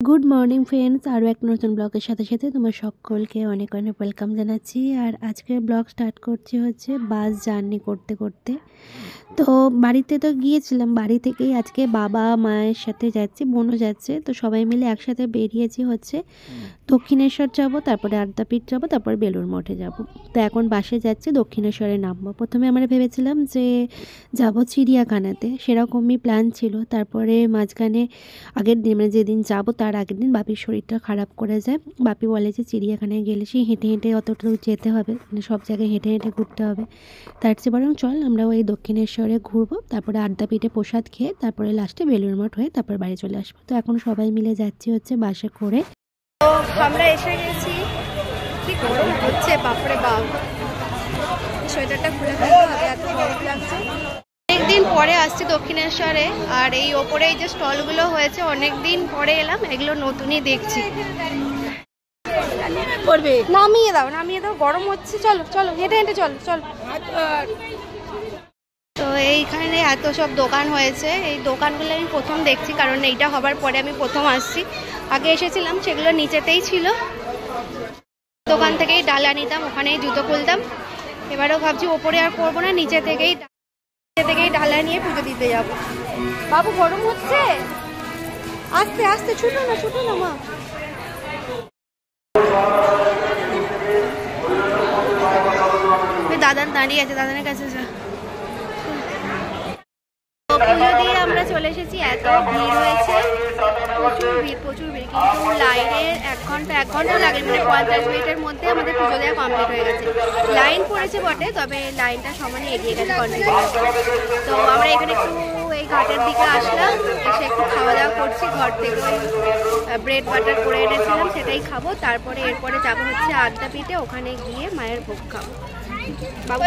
Good morning friends, আরও এক নতুন ব্লগের সাথে সাথে তোমার সকলকে অনেক অনেক ওয়েলকাম জানাচ্ছি। আর আজকের ব্লগ স্টার্ট করছি হচ্ছে বাস জার্নি করতে করতে। তো বাড়িতে তো গিয়েছিলাম, বাড়ি থেকেই আজকে বাবা মায়ের সাথে যাচ্ছি, বোনও যাচ্ছে। তো সবাই মিলে একসাথে বেরিয়েছি হচ্ছে দক্ষিণেশ্বর যাব, তারপরে আদ্যাপীঠ যাব, তারপর বেলুড় মঠে যাব। তো এখন বাসে যাচ্ছি, দক্ষিণেশ্বরে নামবো। প্রথমে আমরা ভেবেছিলাম যে যাব চিড়িয়াখানাতে, সেরকমই প্ল্যান ছিল। তারপরে মাঝখানে আগের দিন মানে যেদিন যাব তার আগের দিন বাপির শরীরটা খারাপ করে যায়। বাপি বলে যে চিড়িয়াখানায় গেলে সেই হেঁটে হেঁটে অতটুকু যেতে হবে, মানে সব জায়গায় হেঁটে হেঁটে ঘুরতে হবে। তার চেয়ে বরং চল আমরা ওই দক্ষিণেশ্বরে ঘুরবো, তারপরে আদ্যাপীঠে প্রসাদ খেয়ে তারপরে লাস্টে বেলুড় মঠ হয়ে তারপর বাড়ি চলে আসবো। তো এখন সবাই মিলে যাচ্ছি হচ্ছে বাসে করে। তো আমরা এসে গেছি, কি গরম হচ্ছে বাপরে বাপ। সোয়েটারটা খুলে ফেলতে হবে, এত গরম লাগছে। অনেকদিন পরে আসছি দক্ষিণেশ্বরে, আর এই ওপরে এই যে স্টলগুলো হয়েছে অনেকদিন পরে এলাম, এগুলো নতুনই দেখছি। নামিয়ে দাও নামিয়ে দাও, গরম হচ্ছে। চলো চলো হেঁটে হেঁটে চলো চলো। তো এইখানে এত সব দোকান হয়েছে, এই দোকানগুলো আমি প্রথম দেখছি, কারণ এইটা হবার পরে আমি প্রথম আসছি। আগে এসেছিলাম সেগুলো নিচেতেই ছিল, দোকান থেকেই ডালা নিতাম, ওখানেই জুতো খুলতাম। এবারেও ভাবছি ওপরে আর করবো না, নিচে থেকেই ডালা নিয়ে পুজো দিতে যাবো। বাবু গরম হচ্ছে, আস্তে আস্তে, ছুটো না মা। দাদান দাঁড়িয়ে আছে, দাদানের কাছে যা। পুজো দিয়ে আমরা চলে এসেছি, এত ভিড় হয়েছে, প্রচুর ভিড়। কিন্তু লাইনে এক ঘন্টা লাগে, মানে 45 মিনিটের মধ্যে আমাদের পুজো দেওয়া কমপ্লিট হয়ে গেছে। লাইন পড়েছে বটে, তবে লাইনটা সমানে এগিয়ে গেছে কন্টিনিউ। তো আমরা এখানে একটু এই ঘাটের দিকে আসলাম, এসে একটু খাওয়া দাওয়া করছি। ঘর থেকে ওই ব্রেড বাটার করে এনেছিলাম, সেটাই খাবো। তারপরে এরপরে যাবো হচ্ছে আদ্যাপীঠে, ওখানে গিয়ে মায়ের ভোগ খাবো। বাবু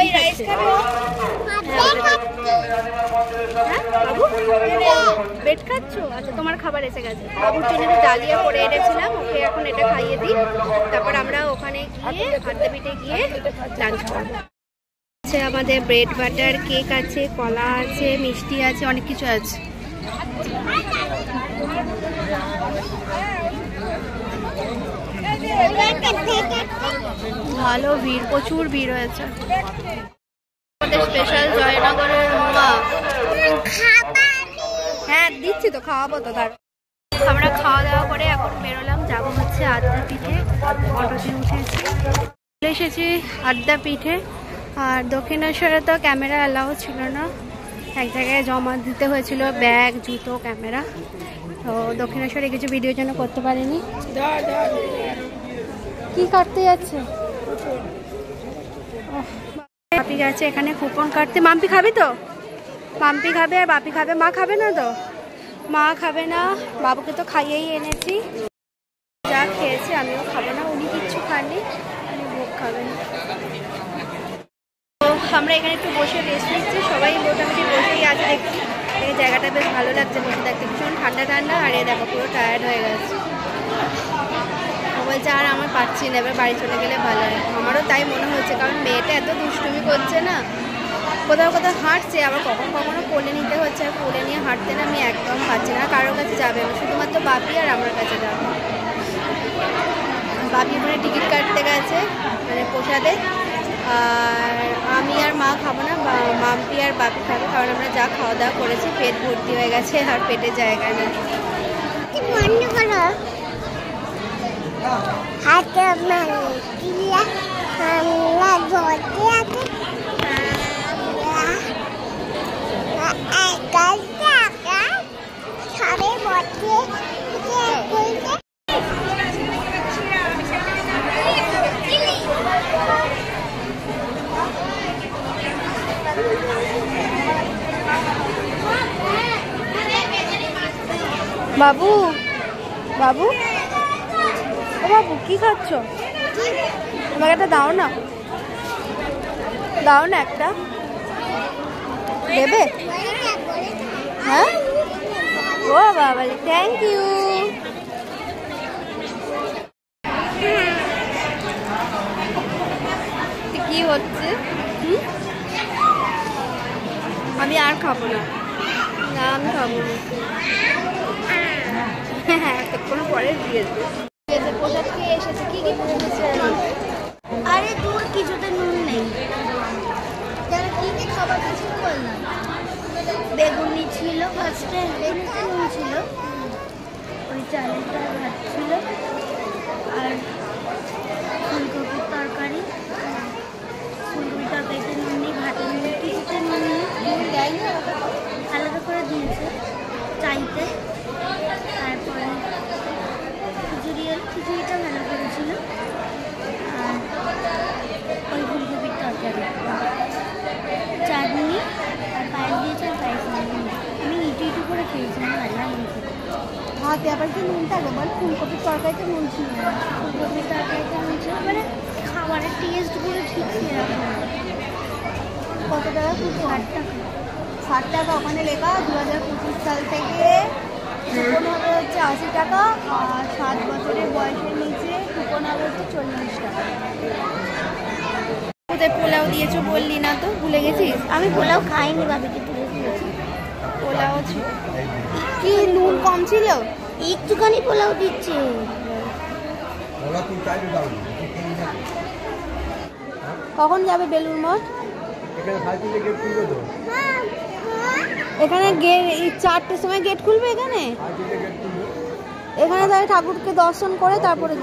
বেড খাচ্ছ? আচ্ছা, তোমার খাবার এসে গেছে। বাবুর জন্য ডালিয়া করে এনেছিলাম, ওকে এখন এটা খাইয়ে দিই। তারপর আমরা ওখানে গিয়ে আদ্যাপীঠে গিয়ে লাঞ্চ করবো। আছে আমাদের ব্রেড বাটার, কেক আছে, কলা আছে, মিষ্টি আছে, অনেক কিছু আছে। ভালো ভিড়, প্রচুর ভিড় হয়েছে। স্পেশাল জয়নগরের মোয়া, হ্যাঁ দিচ্ছি তো, খাওয়াবো তো। তার আমরা খাওয়া দাওয়া করে এখন বেরোলাম, যাবো হচ্ছে আদ্যাপীঠে। অটোতে এসেছি আদ্যাপীঠে। আর দক্ষিণেশ্বরে তো ক্যামেরা অ্যালাউ ছিল না, এক জায়গায় জমা দিতে হয়েছিল ব্যাগ, জুতো, ক্যামেরা। তো দক্ষিণেশ্বরে কিছু ভিডিওর জন্য করতে পারিনি। কি কাটতে যাচ্ছে? বাপি গেছে এখানে কুপন কাটতে। মাম্পি খাবি তো? মাম্পি খাবে আর বাপি খাবে, মা খাবে না তো? মা খাবে না, বাবুকে তো খাইয়েই এনেছি। যা খেয়েছে আমিও খাবো না, উনি কিচ্ছু খাননি, উনি ভোগ খাবেন। তো আমরা এখানে একটু বসে রেস্ট নিচ্ছি, সবাই মোটামুটি বসেই আছে। দেখছি এই জায়গাটা বেশ ভালো লাগছে বসে থাকতে, ভীষণ ঠান্ডা ঠান্ডা। আর এই দেখো পুরো টায়ার্ড হয়ে গেছে, বলছে আর আমার পাচ্ছি না, এবার বাড়ি চলে গেলে ভালো হয়। আমারও তাই মনে হচ্ছে, কারণ মেয়েটা এত দুষ্টুমি করছে না, কোথাও কোথাও হাঁটছে, আবার কখনো কোলে নিতে হচ্ছে। আর কোলে নিয়ে হাঁটতে না আমি একদম পাচ্ছি না। কারোর কাছে যাবে না, শুধুমাত্র বাপি আর আমার কাছে যাবে। বাপি মানে টিকিট কাটতে গেছে, মানে প্রসাদে। আর আমি আর মা খাবো না, মাম্পি আর বাপি খাবে, কারণ আমরা যা খাওয়া দাওয়া করেছি পেট ভর্তি হয়ে গেছে, আর পেটে জায়গা নেই। বাবু বাবু ও বাবু, কি খাচ্ছ? আমাকে একটা দাও না, দাও না একটা, দেবে? হ্যাঁ, ও বাবা, থ্যাংক ইউ। কি হচ্ছে? আমি আর খাবো না, আমি খাবো না। হ্যাঁ, এতক্ষণ পরে পরে দিয়ে দেবো। প্রসাদ খেয়ে এসেছে। কি কি এসেছে? আরে দূর কিছুতে নুন নেই। যারা কি কি খাবার কিছু বললাম, বেগুনি ছিল ফার্স্টে, বেগুনিতে নুন ছিল, ওই চালেরটা ভাত ছিল, আর ফুলকপির তরকারি। ফুলকপির তরকারিতে নুন নেই, ভাতের নুন, কিছুতে নুন নেই, নুন দেয়নি, আলাদা করে দিয়েছে চাইতে। তারপরে খিচুড়ি, খিচুড়িটা ভালো করেছিল, আর ওই ফুলকপির তরকারি, চাটনি, আর পায়েস দিয়েছে। আর পায়েস আমি ইটু করে খেয়েছিলাম, ভালো লাগছে। ভাতে আবার কি নুন থাকে বল? ফুলকপির তরকারিতে নুন ছিল না। ফুলকপির তরকারিতে নুন ছিল, মানে খাবারের টেস্টগুলো ঠিক সেরকম। কত টাকা? 60 টাকা। 60 টাকা। ওখানে লেখা 2025 সাল থেকে কুপন হবে হচ্ছে 80 টাকা, আর 7 বছরের বয়সের নিচে কুপন হবে হচ্ছে 40 টাকা। কোথায় পোলাও দিয়েছো বললি না তো, ভুলে গেছিস? আমি পোলাও খাইনি, ভাবিকে তুলে দিয়েছি। পোলাও কি নুন কম ছিল? একটুখানি পোলাও দিচ্ছে। কখন যাবে বেলুড় মঠ? এখানে গেট 4টের সময় গেট খুলবে। এখানে এখানে তাহলে ঠাকুরকে দর্শন করে তারপরে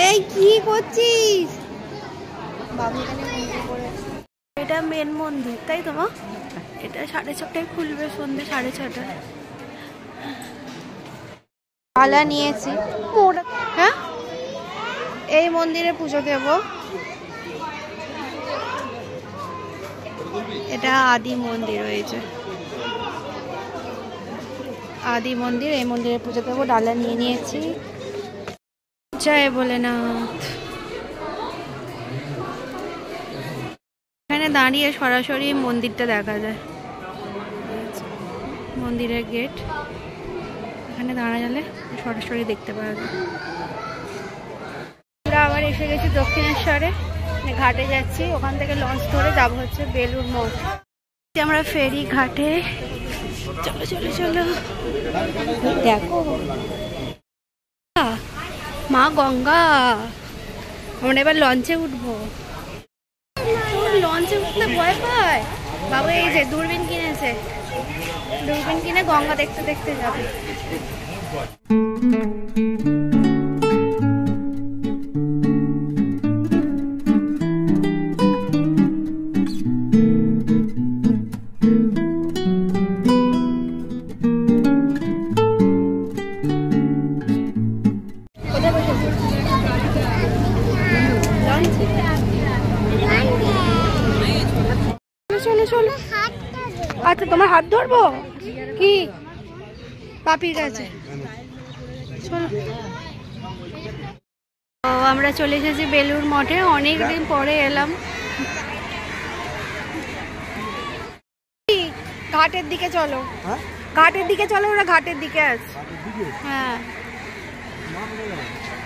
এই কি করছিস বাবু? এটা মেন মন্দির, তাই তো মা? এটা 6:30টায় খুলবে, সন্ধ্যে 6:30টায়। ডালা নিয়েছি। হ্যাঁ, এই মন্দিরে পুজো দেব। এটা আদি মন্দির রয়েছে, আদি মন্দির। এই মন্দিরে পুজো দেবো। ডালা নিয়ে নিয়েছি। জয় ভোলেনাথ। এখানে দাঁড়িয়ে সরাসরি মন্দিরটা দেখা যায়, মন্দিরের গেট। এখানে দাঁড়া গেলে সরাসরি দেখতে পাওয়া যায়। আমরা আবার এসে গেছি দক্ষিণেশ্বরে, ঘাটে যাচ্ছি। ওখান থেকে লঞ্চ ধরে যাবো হচ্ছে বেলুড় মঠ। আমরা ফেরি ঘাটে। চলো চলো চলো, দেখো মা গঙ্গা। আমরা এবার লঞ্চে উঠবো। লঞ্চে উঠতে ভয় পায় বাবা। এই যে দূরবীন কিনেছে, দূরবীন কিনে গঙ্গা দেখতে দেখতে যাবে। কোথায় বসেছে? লঞ্চে। চলো চলো। আচ্ছা, তোমার হাত ধরবো কি পাপির কাছে? চলো। আমরা চলে এসেছি বেলুড় মঠে। অনেকদিন পরে এলাম। ঘাটের দিকে চলো, ঘাটের দিকে চলো। ওরা ঘাটের দিকে আছে। হ্যাঁ,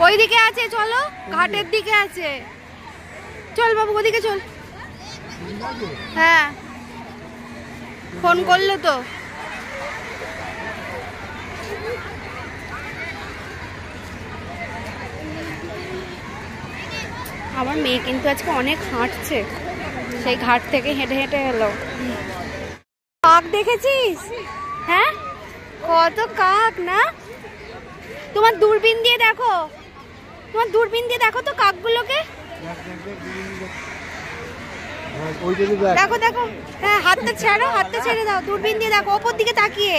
ওই দিকে আছে। চলো, ঘাটের দিকে আছে। চল বাবু, ওদিকে চল। হ্যাঁ, ফোন করলো তো। আমার মেয়ে কিন্তু আজকে অনেক হাঁটছে, সেই ঘাট থেকে হেঁটে হেঁটে এলো। কাক দেখেছিস? হ্যাঁ, কত কাক না? তোমার দূরবীন দিয়ে দেখো, তোমার দূরবীন দিয়ে দেখো তো কাকগুলোকে। দেখো দেখো। হ্যাঁ, হাতটা ছেড়ো, হাতটা ছেড়ে দাও। দূরবীন দিয়ে দেখো, ওপর দিকে তাকিয়ে।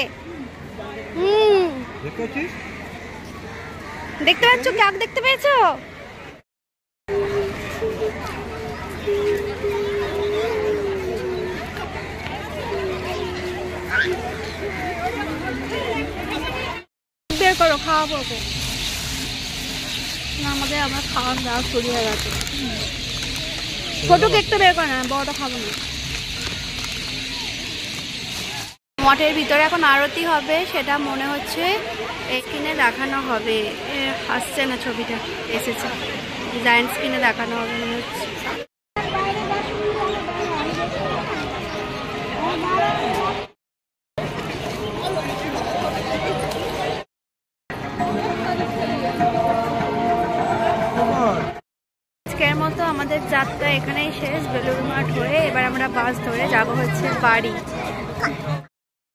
দেখতে পাচ্ছ? কাক দেখতে পেয়েছো? বের করো, খাওয়াবো ওকে। আমাদের আমার খাওয়ার দাওয়া শুরু হয়ে গেছে। ছোট কেকটা বের করে না, বড়টা খাবো না। মঠের ভিতরে এখন আরতি হবে, সেটা মনে হচ্ছে স্ক্রিনে দেখানো হবে। আসছে না, ছবিটা এসেছে। জায়ান্ট স্ক্রিনে দেখানো হবে মনে হচ্ছে। আজকের মতো আমাদের যাত্রা এখানেই শেষ, বেলুড় মাঠ হয়ে। এবার আমরা বাস ধরে যাব হচ্ছে বাড়ি।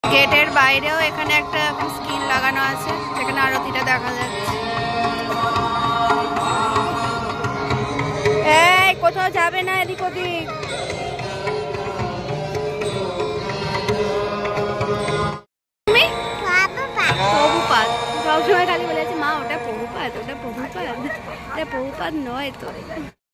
গেটের বাইরেও এখানে একটা স্ক্রিন লাগানো আছে, যেখানে আরতিটা দেখা যাচ্ছে। এই কোথাও যাবে না এদিক ওদিক। প্রভুপাদ সবসময় খালি বলেছে মা ওটা প্রভুপাদ, ওটা প্রভুপাদ, এটা প্রভুপাদ নয় তো।